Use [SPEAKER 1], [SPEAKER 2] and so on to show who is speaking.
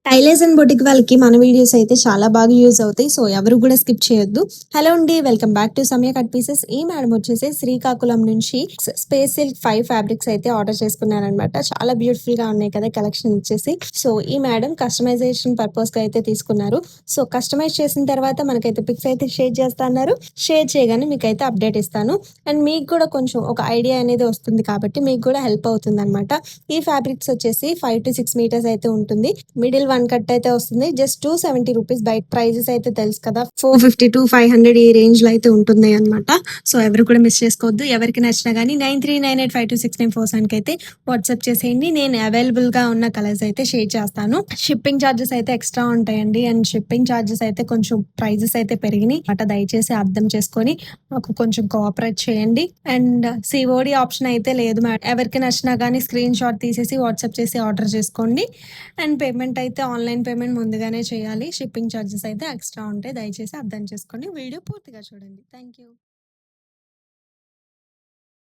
[SPEAKER 1] Tailors and boutique వాళ్ళకి మన videos అయితే చాలా బాగా యూజ్ అవుతాయి. సో ఎవరు కూడా స్కిప్ చేయొద్దు. హలో అండి, వెల్కమ్ బ్యాక్ టు సమయ కట్ పీసెస్. ఈ మేడం వచ్చేసి శ్రీకాకుళం నుంచి స్పేస్ సిల్క్ 5 ఫ్యాబ్రిక్స్ అయితే ఆర్డర్ చేసుకున్నారనమాట. చాలా బ్యూటిఫుల్ గా ఉన్నాయి కదా కలెక్షన్ వచ్చేసి. సో ఈ మేడం కస్టమైజేషన్ పర్పస్ గా అయితే తీసుకున్నారు. సో కస్టమైజ్ చేసిన తర్వాత మనకైతే పిక్స్ అయితే షేర్ చేస్తున్నారు. షేర్ చేయగానే మీకైతే అప్డేట్ ఇస్తాను. అండ్ మీకు కూడా కొంచెం ఒక ఐడియా అనేది వస్తుంది కాబట్టి మీకు కూడా హెల్ప్ అవుతుంది అనమాట. ఈ ఫ్యాబ్రిక్స్ వచ్చేసి 5 to 6 మీటర్స్ అయితే ఉంటుంది. మిడిల్ వన్ కట్ అయితే వస్తుంది. Just 270 rupees. బయట ప్రైజెస్ అయితే తెలుసు కదా, 450 to 500 ఈ రేంజ్ లో అయితే ఉంటుంది అనమాట. సో ఎవరు కూడా మిస్ చేసుకోవద్దు. ఎవరికి నచ్చినా కానీ 9398526947 కి అయితే వాట్సాప్ చేసేయండి. నేను అవైలబుల్ గా ఉన్న కలర్స్ అయితే షేర్ చేస్తాను. షిప్పింగ్ ఛార్జెస్ అయితే ఎక్స్ట్రా ఉంటాయండి. అండ్ షిప్పింగ్ ఛార్జెస్ అయితే కొంచెం ప్రైజెస్ అయితే పెరిగినాయి అట. దయచేసి అర్థం చేసుకొని మాకు కొంచెం కోఆపరేట్ చేయండి. అండ్ సిఓడి ఆప్షన్ అయితే లేదు మేడం. ఎవరికి నచ్చినా కానీ స్క్రీన్ షాట్ తీసేసి వాట్సాప్ చేసి ఆర్డర్ చేసుకోండి. అండ్ పేమెంట్ అయితే ఆన్లైన్ పేమెంట్ ముందుగానే చేయాలి. షిప్పింగ్ ఛార్జెస్ అయితే ఎక్స్ట్రా ఉంటాయి. దయచేసి అర్థం చేసుకోండి. వీడియో పూర్తిగా చూడండి. Thank you.